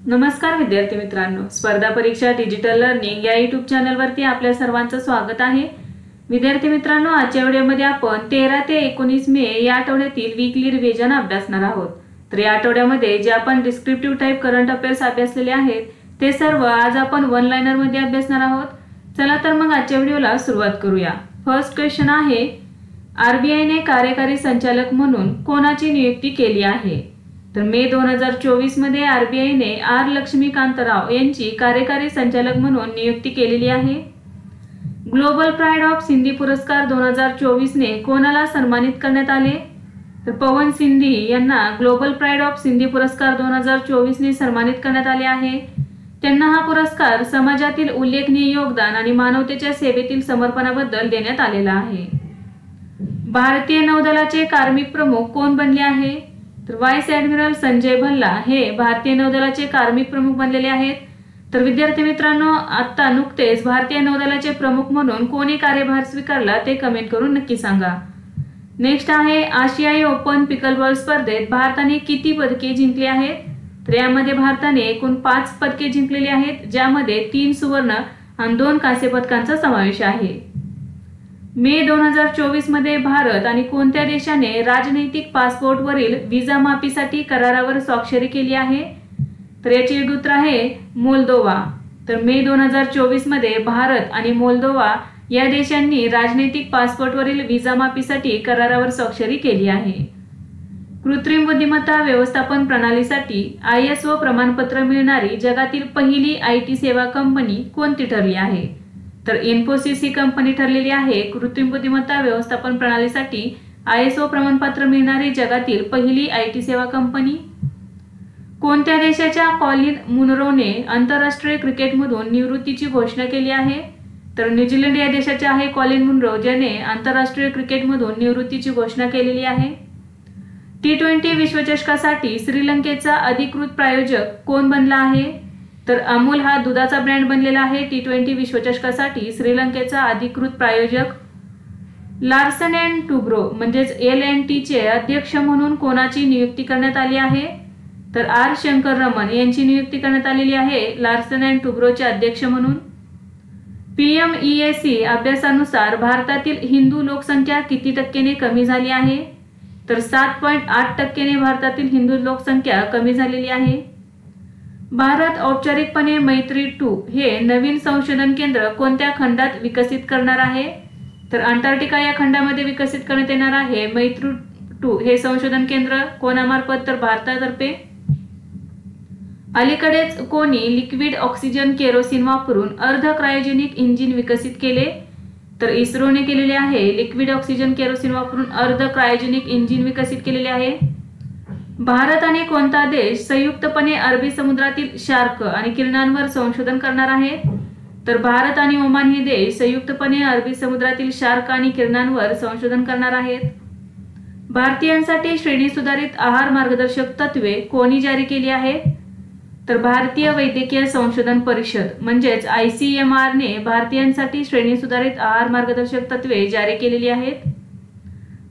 नमस्कार विद्यार्थी मित्रांनो, स्पर्धा परीक्षा डिजिटल लर्निंग या यूट्यूब चॅनलवरती आपल्या सर्वांचं स्वागत आहे। विद्यार्थी मित्रांनो, आजच्या व्हिडिओमध्ये आपण 13 ते 19 मे या आठवड्यातील वीकली रिव्हिजन अभ्यासणार आहोत। तर या आठवड्यामध्ये जे आपण डिस्क्रिप्टिव्ह टाइप करंट अफेअर्स अभ्यासलेले आहेत ते सर्व आज आपण वन लाइनर मध्ये अभ्यासणार आहोत। चला तर मग आजच्या व्हिडिओला सुरुवात करूया। फर्स्ट क्वेश्चन आहे, आरबीआयने कार्यकारी संचालक म्हणून कोणाची नियुक्ती केली आहे? तर मे 2024 मध्ये आरबीआयने आर लक्ष्मीकांत राव यांची कार्यकारी संचालक म्हणून नियुक्ती केलेली आहे। ग्लोबल प्राइड ऑफ सिंधी पुरस्कार 2024 ने कोणाला सन्मानित करण्यात आले? तर पवन सिंधी यांना ग्लोबल प्राइड ऑफ सिंधी पुरस्कार 2024 ने सन्मानित करण्यात आले आहे। त्यांना हा पुरस्कार समाजातील उल्लेखनीय योगदान आणि मानवतेच्या सेवेतील समर्पणाबद्दल देण्यात आलेला आहे। भारतीय नौदलाचे कार्मिक प्रमुख कोण बनले आहे? तर व्हाइस ॲडमिरल संजय भल्ला हे भारतीय नौदलाचे कार्मिक प्रमुख बनलेले आहेत। तर विद्यार्थी मित्रांनो, आता नुकतेच भारतीय नौदलाचे प्रमुख म्हणून कोणी कार्यभार स्वीकारला ते कमेंट करून नक्की सांगा। नेक्स्ट आहे, आशियाई ओपन पिकलबॉल स्पर्धेत भारताने किती पदके जिंकली आहेत? तर यामध्ये भारताने एकूण 5 पदके जिंकलेली आहेत, ज्यामध्ये 3 सुवर्ण आणि 2 कांस्य पदकांचा समावेश आहे। मे 2024 मध्ये भारत आणि कोणत्या देशाने राजनैतिक पासपोर्टवरील व्हिसा माफीसाठी करारावर स्वाक्षरी केली आहे? तर याचे योग्य उत्तर आहे मोल्दोवा। तर मे 2024 मध्ये भारत आणि मोल्दोवा या देशांनी राजनैतिक पासपोर्टवरील व्हिसा माफीसाठी करारावर स्वाक्षरी केली आहे। कृत्रिम बुद्धिमत्ता व्यवस्थापन प्रणालीसाठी ISO प्रमाणपत्र मिळणारी जगातील पहिली IT सेवा कंपनी कोणती ठरली आहे? तर इन्फोसिस ही कंपनी ठरलेली आहे कृत्रिम बुद्धिमत्ता व्यवस्थापन प्रणालीसाठी ISO प्रमाणपत्र मिळणारी जगातील पहिली IT सेवा कंपनी। कोणत्या देशाच्या कॉलिन मुनरोने आंतरराष्ट्रीय क्रिकेटमधून निवृत्तीची घोषणा केली आहे? तर न्यूझीलंड या देशाचे आहे कॉलिन मुनरो, ज्याने आंतरराष्ट्रीय क्रिकेटमधून निवृत्तीची घोषणा केलेली आहे। T20 विश्वचषकासाठी श्रीलंकेचा अधिकृत प्रायोजक कोण बनला आहे? तर अमूल हा दुधाचा ब्रँड बनलेला आहे T20 विश्वचषकासाठी श्रीलंकेचा अधिकृत प्रायोजक। लार्सन अँड टुब्रो म्हणजेच L&T चे अध्यक्ष म्हणून कोणाची नियुक्ती करण्यात आली आहे? तर आर शंकर रमन यांची नियुक्ती करण्यात आलेली आहे लार्सन अँड टुब्रोचे अध्यक्ष म्हणून। PMEAC अभ्यासानुसार भारतातील हिंदू लोकसंख्या किती टक्क्याने कमी झाली आहे? तर 7.8% भारतातील हिंदू लोकसंख्या कमी झालेली आहे। भारत औपचारिकपणे मैत्री-2 हे नवीन संशोधन केंद्र कोणत्या खंडात विकसित करणार आहे? तर अंटार्क्टिका या खंडामध्ये विकसित करण्यात येणार आहे मैत्री-2 हे संशोधन केंद्र। कोणामार्फत? तर भारतातर्फे। अलीकडेच कोणी लिक्विड ऑक्सिजन केरोसिन वापरून अर्ध क्रायोजेनिक इंजिन विकसित केले? तर इस्रोने केलेले आहे लिक्विड ऑक्सिजन केरोसिन वापरून अर्ध क्रायोजेनिक इंजिन विकसित केलेले आहे। भारत आणि कोणता देश संयुक्तपणे अरबी समुद्रातील शार्क आणि किरणांवर संशोधन करणार आहे? तर भारत आणि ओमान हे देश संयुक्तपणे अरबी समुद्रातील शार्क आणि किरणांवर संशोधन करणार आहेत। भारतीयांसाठी श्रेणी सुधारित आहार मार्गदर्शक तत्त्वे कोणी जारी केली आहेत? तर भारतीय वैद्यकीय संशोधन परिषद म्हणजेच ICMR ने भारतीयांसाठी श्रेणी सुधारित आहार मार्गदर्शक तत्त्वे जारी केलेली आहेत।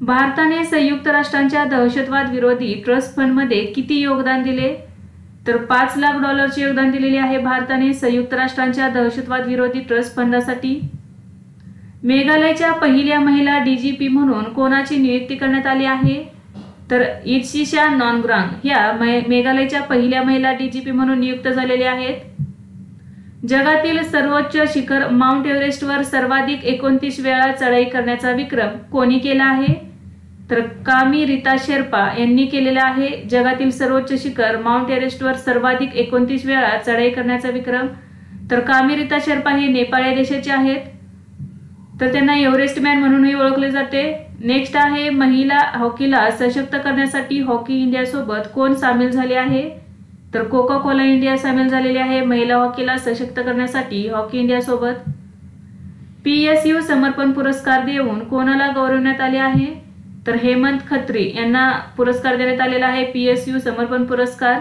भारताने संयुक्त राष्ट्रांच्या दहशतवाद विरोधी ट्रस्ट फंड मध्ये किती योगदान दिले? तर $5 लाख योगदान दिलेले आहे भारताने संयुक्त राष्ट्रांच्या दहशतवाद विरोधी ट्रस्ट फंडासाठी। मेघालयच्या पहिल्या महिला DGP म्हणून कोणाची नियुक्ती करण्यात आली आहे? तर इत्सिशा नॉनग्रांग या मेघालयच्या पहिल्या महिला DGP म्हणून नियुक्त झालेल्या आहेत। जगातील सर्वोच्च शिखर माउंट एव्हरेस्टवर सर्वाधिक 29 वेळा चढाई करण्याचा विक्रम कोणी केला आहे? तर कामी रीता शेर्पा यांनी केलेला आहे जगातील सर्वोच्च शिखर माउंट एव्हरेस्टवर सर्वाधिक 29 वेळा चढाई करण्याचा विक्रम। तर कामी रीता शेर्पा हे नेपाळ या देशाचे आहेत, तर त्यांना एव्हरेस्ट मॅन म्हणूनही ओळखले जाते। नेक्स्ट आहे, महिला हॉकीला सशक्त करण्यासाठी हॉकी इंडिया सोबत कोण सामील झाले आहे? तर कोका कोला इंडिया सामील झालेली आहे महिला हॉकीला सशक्त करण्यासाठी हॉकी इंडिया सोबत। PSU समर्पण पुरस्कार देऊन कोणाला गौरवण्यात आले आहे? तर हेमंत खत्री यांना पुरस्कार देण्यात आलेला आहे PSU समर्पण पुरस्कार।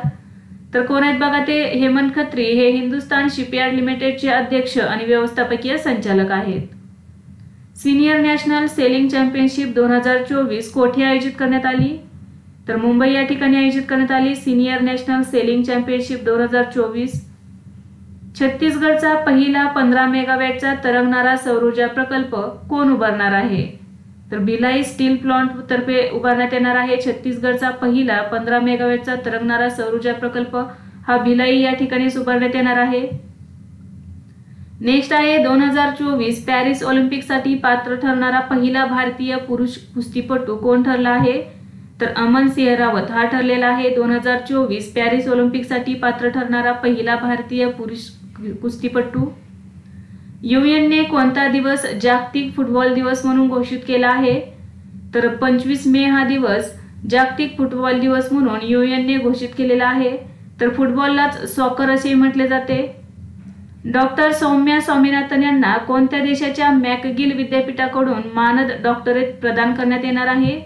तर कोण आहेत बघा ते हेमंत खत्री हे हिंदुस्तान शिपयार्ड लिमिटेडचे अध्यक्ष आणि व्यवस्थापकीय संचालक आहेत। सीनियर नॅशनल सेलिंग चॅम्पियनशिप 2024 कोठे आयोजित करण्यात आली? तर मुंबई या ठिकाणी आयोजित करण्यात आली सिनियर नॅशनल सेलिंग चॅम्पियनशिप 2024. छत्तीसगडचा पहिला 15 मेगावॅटचा तरंगणारा सौर ऊर्जा प्रकल्प कोण उभारणार आहे? तर भिलाई स्टील प्लांट तर्फे उभारण्यात येणार आहे. छत्तीसगडचा पहिला 15 मेगावॅटचा तरंगणारा सौर ऊर्जा प्रकल्प हा भिलाई या ठिकाणी उभारण्यात येणार आहे. नेक्स्ट आहे 2024 पॅरिस ऑलिम्पिकसाठी पात्र ठरणारा पहिला भारतीय पुरुष कुस्तीपटू कोण ठरला आहे? तर अमन सिंह रावत हा ठरलेला आहे 2024 पॅरिस ऑलिम्पिकसाठी पात्र ठरणारा पहिला भारतीय पुरुष कुस्तीपटू. युएनने कोणता दिवस जागतिक फुटबॉल दिवस म्हणून घोषित केला आहे? तर 25 मे हा दिवस जागतिक फुटबॉल दिवस म्हणून युएनने घोषित केलेला आहे. तर फुटबॉललाच सॉकर असे म्हटले जाते. डॉक्टर सौम्या स्वामीनाथन यांना कोणत्या देशाच्या मॅकगिल विद्यापीठाकडून मानद डॉक्टरेट प्रदान करण्यात येणार आहे?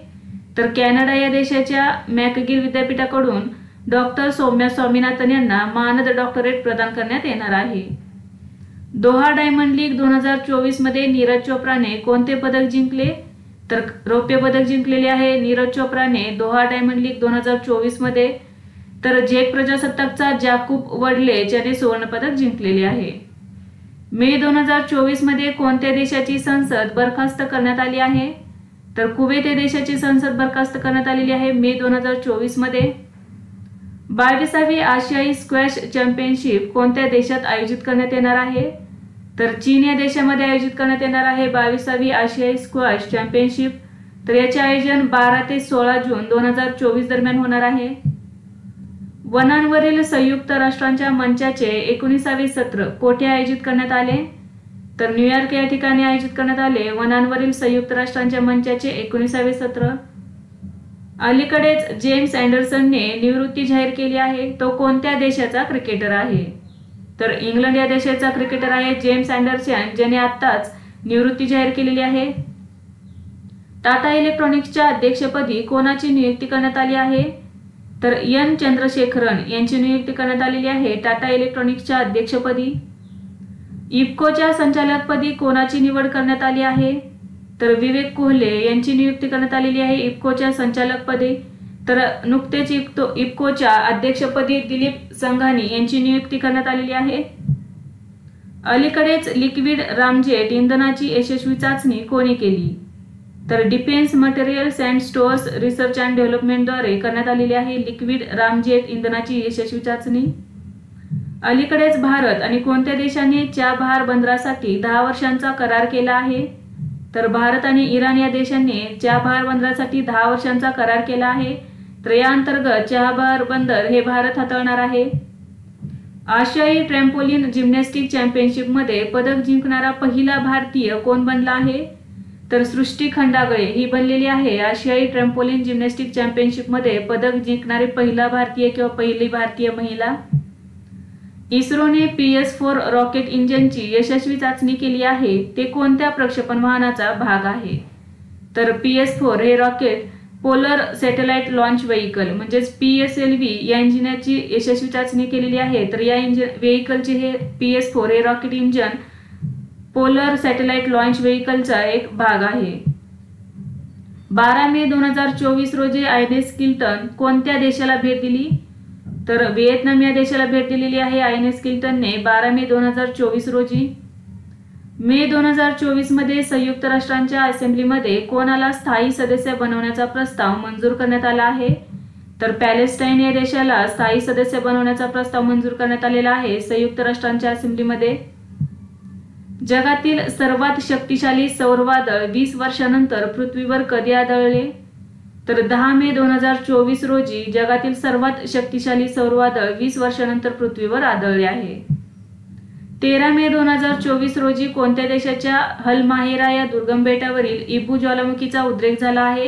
तर कॅनडा या देशाच्या मॅकगिल विद्यापीठाकडून डॉक्टर सौम्या स्वामीनाथन यांना मानद डॉक्टरेट प्रदान करण्यात येणार आहे. दोहा डायमंड लीग 2024 मध्ये नीरज चोप्राने कोणते पदक जिंकले? तर रौप्य पदक जिंकलेले आहे नीरज चोप्राने दोहा डायमंड लीग 2024 मध्ये. तर झेक प्रजासत्ताकचा जाकूब वडलेच याने सुवर्ण पदक जिंकलेले आहे. मे 2024 मध्ये कोणत्या देशाची संसद बरखास्त करण्यात आली आहे? तर कुवेत या देशाची संसद बरखास्त करण्यात आलेली आहे मे 2024 मध्ये. 22वी आशियाई स्क्वॅश चॅम्पियनशिप कोणत्या देशात आयोजित करण्यात येणार आहे? तर चीन या देशामध्ये आयोजित करण्यात येणार आहे 22वी आशियाई स्क्वॅश चॅम्पियनशिप. तर याचे आयोजन 12 ते 16 जून 2024 दरम्यान होणार आहे. वनांवरील संयुक्त राष्ट्रांच्या मंचाचे 19वे सत्र कोठे आयोजित करण्यात आले? तर न्यूयॉर्क या ठिकाणी आयोजित करण्यात आले वनांवरील संयुक्त राष्ट्रांच्या मंचाचे 19वे सत्र. अलीकडेच जेम्स अँडरसनने निवृत्ती जाहीर केली आहे. तो कोणत्या देशाचा क्रिकेटर आहे? तर इंग्लंड या देशाचा क्रिकेटर आहे जेम्स अँडरसन, ज्याने आत्ताच निवृत्ती जाहीर केलेली आहे. टाटा इलेक्ट्रॉनिक्सच्या अध्यक्षपदी कोणाची नियुक्ती करण्यात आली आहे? तर एन चंद्रशेखरन यांची नियुक्ती करण्यात आलेली आहे टाटा इलेक्ट्रॉनिक्सच्या अध्यक्षपदी. इफ्कोच्या संचालकपदी कोणाची निवड करण्यात आली आहे? तर विवेक कोहले यांची नियुक्ती करण्यात आलेली आहे इफ्कोच्या संचालकपदी. तर नुकतेच इफ्कोच्या अध्यक्षपदी दिलीप संघानी यांची नियुक्ती करण्यात आलेली आहे. अलीकडेच लिक्विड रामजेट इंधनाची यशस्वी चाचणी कोणी केली? तर defence materials and stores research and डेव्हलपमेंटद्वारे करण्यात आलेली आहे लिक्विड रामजेट इंधनाची यशस्वी चाचणी. अलीकडेच भारत आणि कोणत्या देशाने चाबहार बंदरासाठी 10 वर्षांचा करार केला आहे? तर भारत आणि इराण या देशांनी चाबहार बंदरासाठी 10 वर्षांचा करार केला आहे. तर या अंतर्गत चाबहार बंदर हे भारत हाताळणार आहे. आशियाई ट्रॅम्पोलिन जिम्नॅस्टिक चॅम्पियनशिप मध्ये पदक जिंकणारा पहिला भारतीय कोण बनला आहे? तर सृष्टी खंडागळे ही बनलेली आहे आशियाई ट्रॅम्पोलिन जिम्नॅस्टिक चॅम्पियनशिप मध्ये पदक जिंकणारी पहिला भारतीय किंवा पहिली भारतीय महिला. इस्रोने PS4 रॉकेट इंजिनची यशस्वी चाचणी केली आहे. ते कोणत्या प्रक्षेपण वाहनाचा भाग आहे? तर PS4 हे rocket polar satellite launch vehicle म्हणजेच PSLV या इंजिनाची यशस्वी चाचणी केलेली आहे. तर या व्हेइकलचे हे PS4 हे rocket engine polar satellite launch व्हेइकलचा एक भाग आहे. 12 मे 2024 रोजी आयएनएस किल्टन कोणत्या देशाला भेट दिली? तर व्हिएतनाम या देशाला भेट दिलेली आहे आयएनएस किल्टनने 12 मे 2024 रोजी. मे 2024 मध्ये संयुक्त राष्ट्रांच्या असेंब्लीमध्ये कोणाला स्थायी सदस्य बनवण्याचा प्रस्ताव मंजूर करण्यात आला आहे? तर पॅलेस्टाईन या देशाला स्थायी सदस्य बनवण्याचा प्रस्ताव मंजूर करण्यात आलेला आहे संयुक्त राष्ट्रांच्या असेंब्लीमध्ये. जगातील सर्वात शक्तिशाली सौर वादळ 20 वर्षांनंतर पृथ्वीवर कधी आदळले? तर 10 मे 2024 रोजी जगातील सर्वात शक्तिशाली सौर वादळ 20 वर्षांनंतर पृथ्वीवर आदळले आहे. 13 मे 2024 रोजी कोणत्या देशाच्या हलमाहेरा या दुर्गम बेटावरील इबू ज्वालामुखीचा उद्रेक झाला आहे?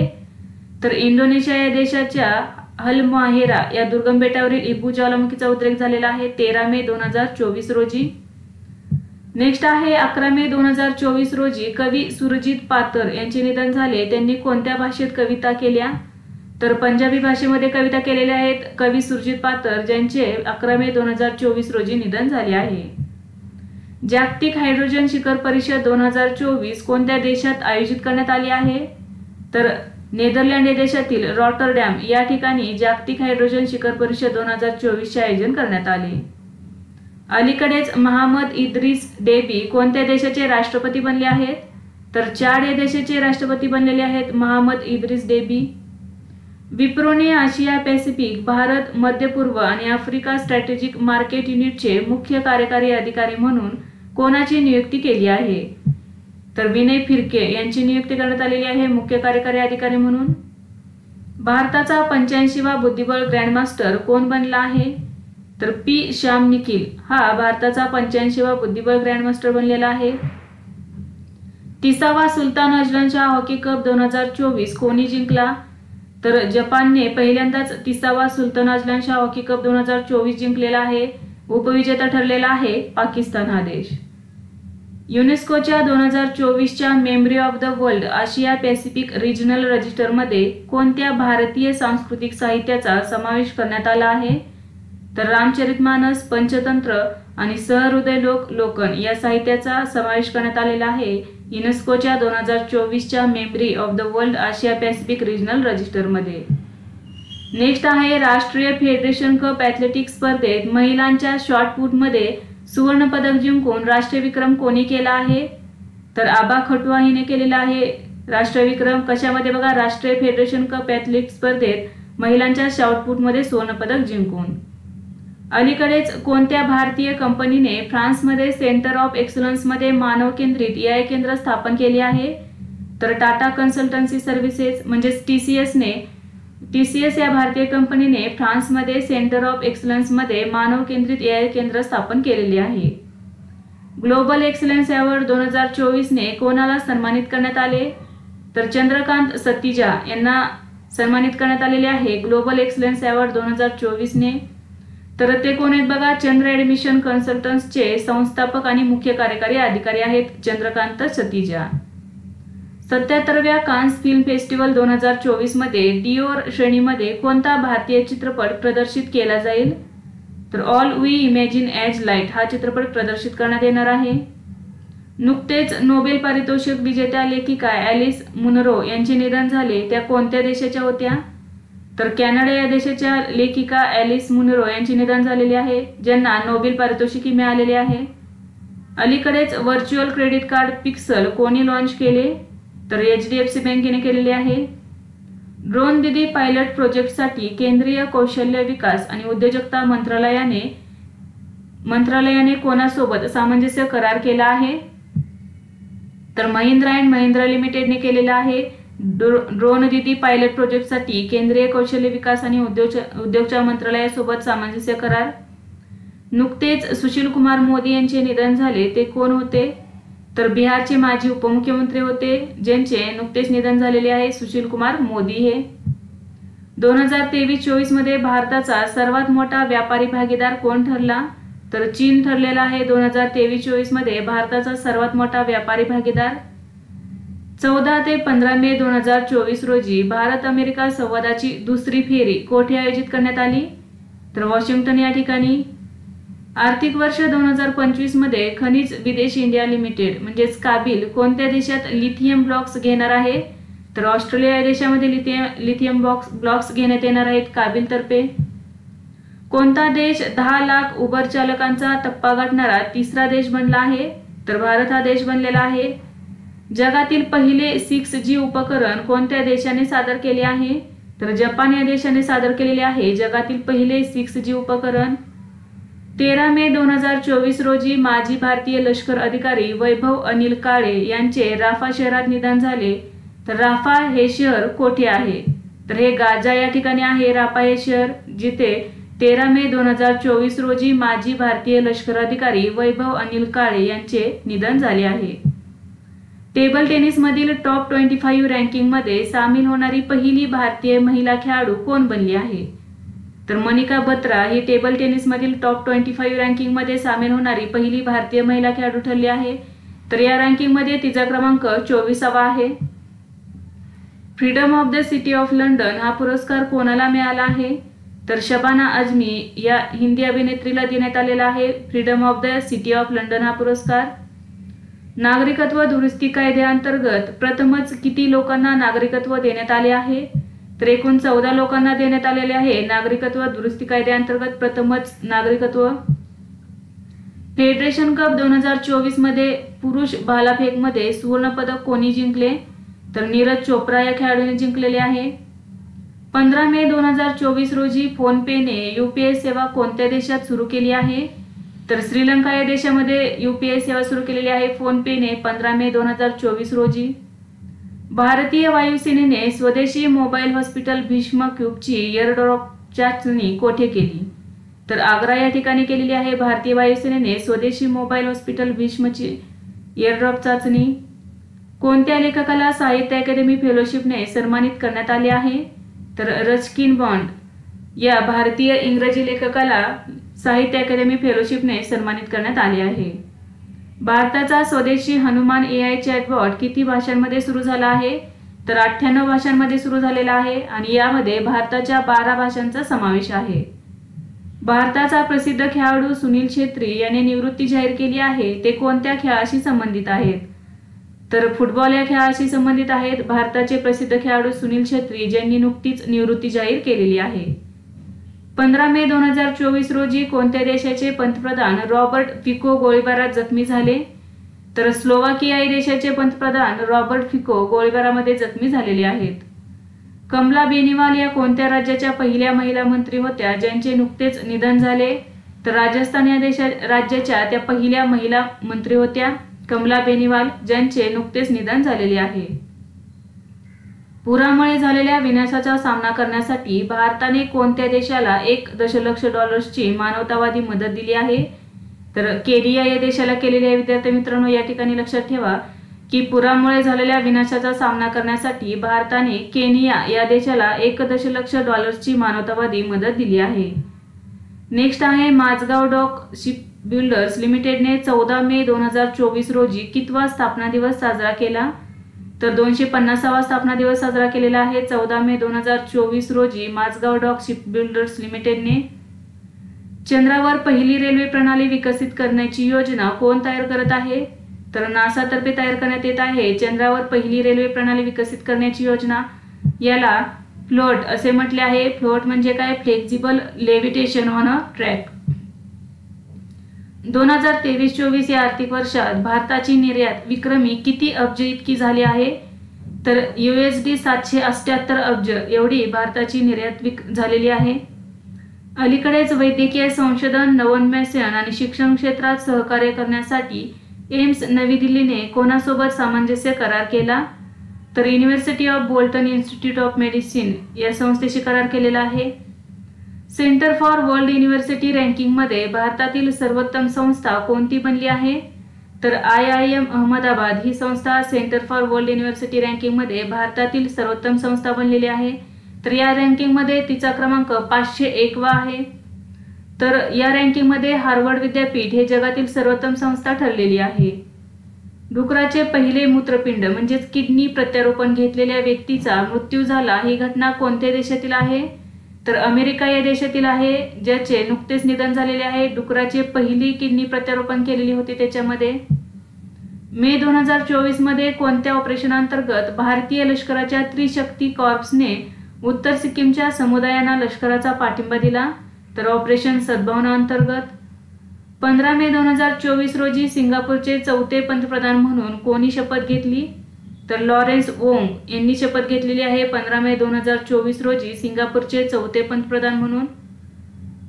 तर इंडोनेशिया या देशाच्या हलमाहेरा या दुर्गम बेटावरील इबू ज्वालामुखीचा उद्रेक झालेला आहे 13 मे 2024 रोजी. नेक्स्ट आहे 11 मे 2024 रोजी कवी सुरजीत पातर यांचे निधन झाले. त्यांनी कोणत्या भाषेत कविता केल्या? तर पंजाबी भाषेमध्ये कविता केलेल्या आहेत कवी सुरजीत पातर, ज्यांचे 11 मे 2024 रोजी निधन झाले आहे. जागतिक हायड्रोजन शिखर परिषद 2024 कोणत्या देशात आयोजित करण्यात आली आहे? तर नेदरलँड या देशातील रॉटरडॅम या ठिकाणी जागतिक हायड्रोजन शिखर परिषद 2024चे आयोजन करण्यात आले. अलीकडेच मोहम्मद इद्रिस डेबी कोणत्या देशाचे राष्ट्रपती बनले आहेत? तर चाड या देशाचे राष्ट्रपती बनलेले आहेत मोहम्मद इद्रिस डेबी. विप्रोने आशिया पॅसिफिक, भारत, मध्य पूर्व आणि आफ्रिका स्ट्रॅटेजिक मार्केट युनिटचे मुख्य कार्यकारी अधिकारी म्हणून कोणाची नियुक्ती केली आहे? तर विनय फिरके यांची नियुक्ती करण्यात आलेली आहे मुख्य कार्यकारी अधिकारी म्हणून. भारताचा 85वा बुद्धिबळ ग्रँडमास्टर कोण बनला आहे? तर पी श्याम निखिल हा भारताचा 85वा बुद्धिबळ ग्रँडमास्टर बनलेला आहे. 30वा सुलतान अझलन शाह हॉकी कप 2024 कोणी जिंकला? तर जपानने पहिल्यांदाच 30वा सुलतान अझलन शाह हॉकी कप 2024 जिंकलेला आहे. उपविजेता ठरलेला आहे पाकिस्तान हा देश. युनेस्कोच्या 2024च्या memory of the world Asia Pacific regional रजिस्टरमध्ये कोणत्या भारतीय सांस्कृतिक साहित्याचा समावेश करण्यात आला आहे? तर रामचरितमानस, पंचतंत्र आणि सहृदय लोकन या साहित्याचा समावेश करण्यात आलेला आहे युनेस्कोच्या 2024च्या memory of the world Asia Pacific regional रजिस्टरमध्ये. नेक्स्ट आहे राष्ट्रीय फेडरेशन कप ॲथलेटिक्स स्पर्धेत महिलांच्या शॉटपुटमध्ये सुवर्ण पदक जिंकून राष्ट्रीय विक्रम कोणी केला आहे? तर आबा खटुआ हिने केलेला आहे राष्ट्रीय विक्रम. कशामध्ये बघा? राष्ट्रीय फेडरेशन कप ॲथलेटिक्स स्पर्धेत महिलांच्या शॉटपुटमध्ये सुवर्ण पदक जिंकून. अलीकडेच कोणत्या भारतीय कंपनीने फ्रान्समध्ये सेंटर ऑफ एक्सलन्समध्ये मानव केंद्रित AI केंद्र स्थापन केले आहे? तर टाटा कन्सल्टन्सी सर्व्हिसेस म्हणजेच TCS या भारतीय कंपनीने फ्रान्समध्ये सेंटर ऑफ एक्सलन्समध्ये मानव केंद्रित AI केंद्र स्थापन केलेले आहे. ग्लोबल एक्सलन्स अवॉर्ड 2024ने कोणाला सन्मानित करण्यात आले? तर चंद्रकांत सतीजा यांना सन्मानित करण्यात आलेले आहे ग्लोबल एक्सलन्स अवॉर्ड 2024ने. तर ते कोण आहेत बघा? चंद्र ॲडमिशन कन्सल्टन्सचे संस्थापक आणि मुख्य कार्यकारी अधिकारी आहेत चंद्रकांत सतीजा. 77व्या कान्स फिल्म फेस्टिवल 2024 मध्ये डिओर श्रेणीमध्ये कोणता भारतीय चित्रपट प्रदर्शित केला जाईल? तर all we imagine as light हा चित्रपट प्रदर्शित करण्यात येणार आहे. नुकतेच नोबेल पारितोषिक विजेत्या लेखिका ॲलिस मुनरो यांचे निधन झाले. त्या कोणत्या देशाच्या होत्या? तर कॅनडा या देशाच्या लेखिका ॲलिस मुनरो यांचे निधन झालेले आहे, ज्यांना नोबेल पारितोषिक मिळालेले आहे. अलीकडेच व्हर्च्युअल क्रेडिट कार्ड पिक्सल कोणी लॉन्च केले? तर HDFC बँकेने केलेले आहे. ड्रोन दीदी पायलट प्रोजेक्टसाठी केंद्रीय कौशल्य विकास आणि उद्योजकता मंत्रालयाने कोणासोबत सामंजस्य करार केला आहे? तर महिंद्रा अँड महिंद्रा लिमिटेडने केलेला आहे. ड्रोन दीदी पायलट प्रोजेक्टसाठी केंद्रीय कौशल्य विकास आणि उद्योजकता मंत्रालयासोबत सामंजस्य करार. नुकतेच सुशील कुमार मोदी यांचे निधन झाले. ते कोण होते? तर बिहारचे माजी उपमुख्यमंत्री होते, ज्यांचे नुकतेच निधन झालेले आहे सुशील कुमार मोदी हे. 2023-24 मध्ये भारताचा सर्वात मोठा व्यापारी भागीदार कोण ठरला? तर चीन ठरलेला आहे 2023-24 मध्ये भारताचा सर्वात मोठा व्यापारी भागीदार. 14 ते 15 मे 2024 रोजी भारत अमेरिका संवादाची दुसरी फेरी कोठे आयोजित करण्यात आली? तर वॉशिंग्टन या ठिकाणी. आर्थिक वर्ष 2025 मध्ये खनिज विदेश इंडिया लिमिटेड म्हणजेच काबिल कोणत्या देशात लिथियम ब्लॉक्स घेणार आहे? तर ऑस्ट्रेलिया या देशामध्ये लिथियम ब्लॉक्स घेण्यात येणार आहेत काबिल तर्फे. कोणता देश 10 लाख उबर चालकांचा टप्पा गाठणारा तिसरा देश बनला आहे? तर भारत हा देश बनलेला आहे. जगातील पहिले 6G उपकरण कोणत्या देशाने सादर केले आहे? तर जपान या देशाने सादर केलेले आहे जगातील पहिले 6G उपकरण. 13 मे 2024 रोजी माजी भारतीय लष्कर अधिकारी वैभव अनिल काळे यांचे राफा शहरात निधन झाले. तर राफा हे शहर कोठे आहे? तर हे गाझा या ठिकाणी आहे राफा हे शहर, जिथे 13 मे 2024 रोजी माजी भारतीय लष्कर अधिकारी वैभव अनिल काळे यांचे निधन झाले आहे. टेबल टेनिसमधील टॉप 25 रँकिंगमध्ये सामील होणारी पहिली भारतीय महिला खेळाडू कोण बनली आहे? तर मनिका बत्रा ही टेबल टेनिसमधील टॉप 25 रँकिंगमध्ये सामील होणारी पहिली भारतीय महिला खेळाडू ठरली आहे. तर या रँकिंगमध्ये तिचा क्रमांक 24वा आहे. Freedom of the city of London हा पुरस्कार कोणाला मिळाला आहे? तर शबाना आझमी या हिंदी अभिनेत्रीला देण्यात आलेला आहे freedom of the city of London हा पुरस्कार. नागरिकत्व दुरुस्ती कायद्याअंतर्गत प्रथमच किती लोकांना नागरिकत्व देण्यात आले आहे? तर एकूण 14 लोकांना देण्यात आलेले आहे नागरिकत्व दुरुस्ती कायद्याअंतर्गत प्रथमच नागरिकत्व. फेडरेशन कप 2024 मध्ये पुरुष भालाफेकमध्ये सुवर्ण पदक कोणी जिंकले? तर नीरज चोप्रा या खेळाडूने जिंकलेले आहे. 15 मे 2024 रोजी फोनपेने UPI सेवा कोणत्या देशात सुरू केली आहे? तर श्रीलंका या देशामध्ये UPI सेवा सुरू केलेली आहे फोनपेने 15 मे 2024 रोजी. भारतीय वायुसेनेने स्वदेशी मोबाईल हॉस्पिटल भीष्म क्यूबची एअरड्रॉप चाचणी कोठे केली? तर आग्रा या ठिकाणी केलेली आहे भारतीय वायुसेनेने स्वदेशी मोबाईल हॉस्पिटल भीष्मची एअरड्रॉप चाचणी. कोणत्या लेखकाला साहित्य अकादमी फेलोशिपने सन्मानित करण्यात आले आहे? तर रस्किन बॉन्ड या भारतीय इंग्रजी लेखकाला साहित्य अकादमी फेलोशिपने सन्मानित करण्यात आले आहे. भारताचा स्वदेशी हनुमान AI चॅटबॉट किती भाषांमध्ये सुरू झाला आहे? तर 98 भाषांमध्ये सुरू झालेला आहे आणि यामध्ये भारताच्या 12 भाषांचा समावेश आहे. भारताचा प्रसिद्ध खेळाडू सुनील छेत्री याने निवृत्ती जाहीर केली आहे, ते कोणत्या खेळाशी संबंधित आहेत? तर फुटबॉल या खेळाशी संबंधित आहेत. भारताचे प्रसिद्ध खेळाडू सुनील छेत्री ज्यांनी नुकतीच निवृत्ती जाहीर केलेली आहे. 15 मे 2024 रोजी कोणत्या देशाचे पंतप्रधान रॉबर्ट फिको गोळीबारात जखमी झाले? तर स्लोवाकिया या देशाचे पंतप्रधान रॉबर्ट फिको गोळीबारामध्ये जखमी झालेले आहेत. कमला बेनिवाल या कोणत्या राज्याच्या पहिल्या महिला मंत्री होत्या ज्यांचे नुकतेच निधन झाले? तर राजस्थान या राज्याच्या त्या पहिल्या महिला मंत्री होत्या कमला बेनिवाल ज्यांचे नुकतेच निधन झालेले आहे. पुरामुळे झालेल्या विनाशाचा सामना करण्यासाठी भारताने कोणत्या देशाला $1 दशलक्ष मानवतावादी मदत दिली आहे? तर केनिया या देशाला केलेली आहे. विद्यार्थी मित्रांनो, या ठिकाणी लक्षात ठेवा की पुरामुळे झालेल्या विनाशाचा सामना करण्यासाठी भारताने केनिया या देशाला $1 दशलक्ष मानवतावादी मदत दिली आहे. नेक्स्ट आहे माझगाव डॉक शिप बिल्डर्स लिमिटेडने 14 मे 2024 रोजी कितवा स्थापना दिवस साजरा केला? तर 250वा स्थापना दिवस साजरा केलेला आहे 14 मे 2024 रोजी माझगाव डॉक शिप बिल्डर्स लिमिटेडने. चंद्रावर पहिली रेल्वे प्रणाली विकसित करण्याची योजना कोण तयार करत आहे? तर नासा तर्फे तयार करण्यात येत आहे चंद्रावर पहिली रेल्वे प्रणाली विकसित करण्याची योजना. याला फ्लोट असे म्हटले आहे. फ्लोट म्हणजे काय? Flexible levitation on a track. 2023-24 या आर्थिक वर्षात भारताची निर्यात विक्रमी किती अब्ज इतकी झाली आहे? तर USD 778 अब्ज एवढी भारताची निर्यात झालेली आहे. अलीकडेच वैद्यकीय संशोधन, नवोन्मेषण आणि शिक्षण क्षेत्रात सहकार्य करण्यासाठी एम्स नवी दिल्लीने कोणासोबत सामंजस्य करार केला? तर university of Bolton institute of medicine या संस्थेशी करार केलेला आहे. सेंटर फॉर वर्ल्ड युनिव्हर्सिटी रँकिंगमध्ये भारतातील सर्वोत्तम संस्था कोणती बनली आहे? तर IIM अहमदाबाद ही संस्था सेंटर फॉर वर्ल्ड युनिव्हर्सिटी रँकिंगमध्ये भारतातील सर्वोत्तम संस्था बनलेली आहे. तर या रँकिंगमध्ये तिचा क्रमांक 501वा आहे. तर या रँकिंगमध्ये हार्वर्ड विद्यापीठ हे जगातील सर्वोत्तम संस्था ठरलेली आहे. डुकराचे पहिले मूत्रपिंड म्हणजेच किडनी प्रत्यारोपण घेतलेल्या व्यक्तीचा मृत्यू झाला ही घटना कोणत्या देशातील आहे? तर अमेरिका या देशातील आहे, ज्याचे नुकतेच निधन झालेले आहे. डुकराचे पहिली किडनी प्रत्यारोपण केलेली होती त्याच्यामध्ये. मे 2024 मध्ये कोणत्या ऑपरेशनअंतर्गत भारतीय लष्कराच्या त्रिशक्ती कॉर्प्सने उत्तर सिक्कीमच्या समुदायांना लष्कराचा पाठिंबा दिला? तर ऑपरेशन सद्भावना अंतर्गत. 15 मे 2024 रोजी सिंगापूरचे 4थे पंतप्रधान म्हणून कोणी शपथ घेतली? तर लॉरेन्स वोंग यांनी शपथ घेतलेली आहे 15 मे 2024 रोजी सिंगापूरचे 4थे पंतप्रधान म्हणून.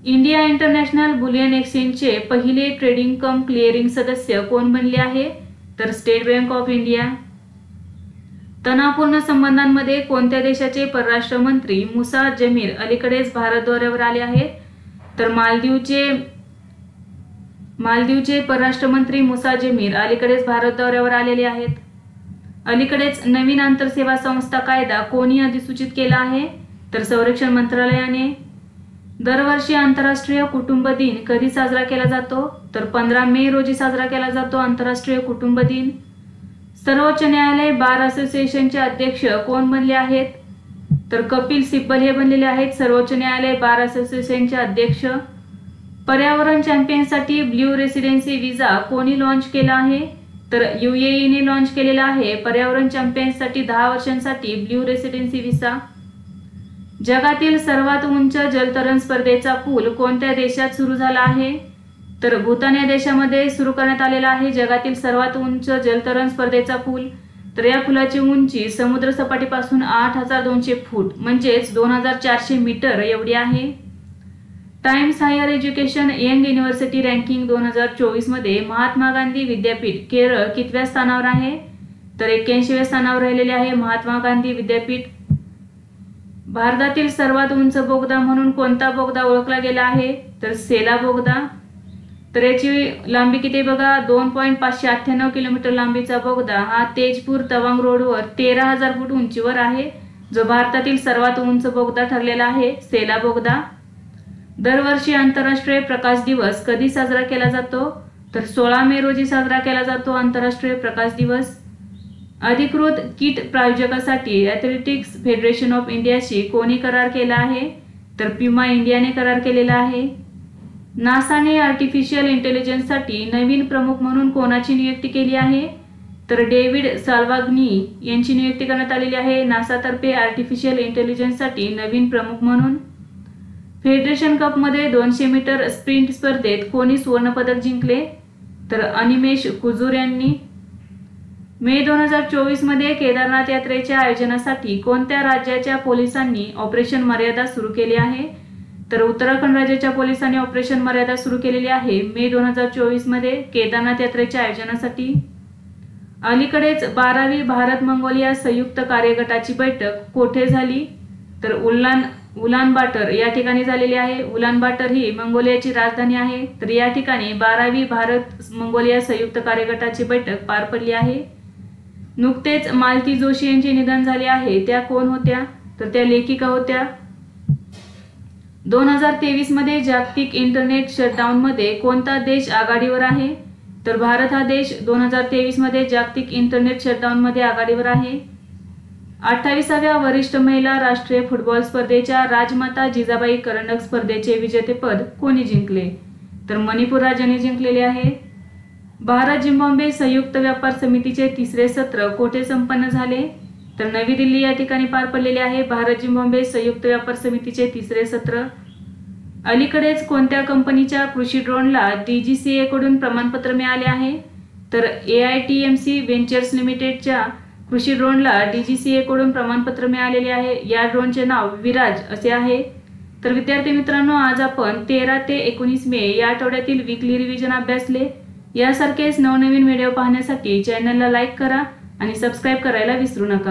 इंडिया इंटरनॅशनल बुलियन एक्सचेंजचे पहिले ट्रेडिंग कम क्लिअरिंग सदस्य कोण बनले आहे? तर स्टेट बँक ऑफ इंडिया. तणावपूर्ण संबंधांमध्ये कोणत्या देशाचे परराष्ट्र मंत्री मुसा जमीर अलीकडेच भारत दौऱ्यावर आले आहेत? तर मालदीवचे परराष्ट्र मंत्री मुसा जमीर अलीकडेच भारत दौऱ्यावर आलेले आहेत. अलीकडेच नवीन आंतरसेवा संस्था कायदा कोणी अधिसूचित केला आहे? तर संरक्षण मंत्रालयाने. दरवर्षी आंतरराष्ट्रीय कुटुंब दिन कधी साजरा केला जातो? तर 15 मे रोजी साजरा केला जातो आंतरराष्ट्रीय कुटुंब दिन. सर्वोच्च न्यायालय बार असोसिएशनचे अध्यक्ष कोण बनले आहेत? तर कपिल सिब्बल हे बनलेले आहेत सर्वोच्च न्यायालय बार असोसिएशनचे अध्यक्ष. पर्यावरण चॅम्पियनसाठी ब्ल्यू रेसिडेन्सी विजा कोणी लॉन्च केला आहे? तर UAE लॉन्च केलेला आहे पर्यावरण चॅम्पियन्ससाठी 10 वर्षांसाठी ब्ल्यू रेसिडेन्सी व्हिसा। जगातील सर्वात उंच जलतरण स्पर्धेचा पूल कोणत्या देशात सुरू झाला आहे? तर भूतान या देशामध्ये सुरू करण्यात आलेला आहे जगातील सर्वात उंच जलतरण स्पर्धेचा पूल। तर या पुलाची उंची समुद्र सपाटीपासून 8200 फूट म्हणजेच 2400 मीटर एवढी आहे। Times higher education young university ranking 2024 मध्ये महात्मा गांधी विद्यापीठ केरळ कितव्या स्थानावर आहे? तर 81व्या स्थानावर राहिलेले आहे महात्मा गांधी विद्यापीठ। भारतातील सर्वात उंच बोगदा म्हणून कोणता बोगदा ओळखला गेला आहे? तर सेला बोगदा। तर याची लांबी किती बघा, 2.598 किलोमीटर लांबीचा बोगदा हा तेजपूर तवांग रोडवर 13,000 फूट उंचीवर आहे, जो भारतातील सर्वात उंच बोगदा ठरलेला आहे सेला बोगदा। दरवर्षी आंतरराष्ट्रीय प्रकाश दिवस कधी साजरा केला जातो? तर 16 मे रोजी साजरा केला जातो आंतरराष्ट्रीय प्रकाश दिवस। अधिकृत किट प्रायोजकासाठी ॲथलेटिक्स फेडरेशन ऑफ इंडियाशी कोणी करार केला आहे? तर प्युमा इंडियाने करार केलेला आहे। नासाने आर्टिफिशियल इंटेलिजन्ससाठी नवीन प्रमुख म्हणून कोणाची नियुक्ती केली आहे? तर डेव्हिड साल्वाग्नी यांची नियुक्ती करण्यात आलेली आहे नासातर्फे आर्टिफिशियल इंटेलिजन्ससाठी नवीन प्रमुख म्हणून। फेडरेशन कपमध्ये 200 मीटर स्प्रिंट स्पर्धेत कोणी सुवर्णपदक जिंकले? तर अनिमेश कुजूर यांनी। मे 2024 मध्ये केदारनाथ यात्रेच्या आयोजनासाठी कोणत्या राज्याच्या पोलिसांनी ऑपरेशन मर्यादा सुरू केली आहे? तर उत्तराखंड राज्याच्या पोलिसांनी ऑपरेशन मर्यादा सुरू केलेली आहे मे 2024 मध्ये केदारनाथ यात्रेच्या आयोजनासाठी। अलीकडेच 12वी भारत मंगोलिया संयुक्त कार्यगटाची बैठक कोठे झाली? तर उलान बाटर या ठिकाणी झालेली आहे। उलान बाटर ही मंगोलियाची राजधानी आहे। तर या ठिकाणी 12वी भारत मंगोलिया संयुक्त कार्यगटाची बैठक पार पडली आहे। नुकतेच मालती जोशी यांचे निधन झाले आहे, त्या कोण होत्या? तर त्या लेखिका होत्या। 2023 मध्ये जागतिक इंटरनेट शटडाऊन मध्ये कोणता देश आघाडीवर आहे? तर भारत हा देश 2023 मध्ये जागतिक इंटरनेट शटडाऊन मध्ये आघाडीवर आहे। 28व्या वरिष्ठ महिला राष्ट्रीय फुटबॉल स्पर्धेच्या राजमाता जिजाबाई करंडक स्पर्धेचे विजेतेपद कोणी जिंकले? तर मणिपूर राज्याने जिंकलेले आहे। भारत झिम्बाब्वे संयुक्त व्यापार समितीचे 3रे सत्र कोठे संपन्न झाले? तर नवी दिल्ली या ठिकाणी पार पडलेले आहे भारत झिम्बाब्वे संयुक्त व्यापार समितीचे 3रे सत्र। अलीकडेच कोणत्या कंपनीच्या कृषी ड्रोनला DGCA कडून प्रमाणपत्र मिळाले आहे? तर AITMC व्हेंचर्स लिमिटेडच्या कृषी ड्रोनला DGCA कडून प्रमाणपत्र मिळालेले आहे। या ड्रोनचे नाव विराज असे आहे। तर विद्यार्थी मित्रांनो, आज आपण 13 ते 19 मे या आठवड्यातील वीकली रिव्हिजन अभ्यासले। यासारखेच नवनवीन व्हिडिओ पाहण्यासाठी चॅनलला लाईक करा आणि सबस्क्राईब करायला विसरू नका।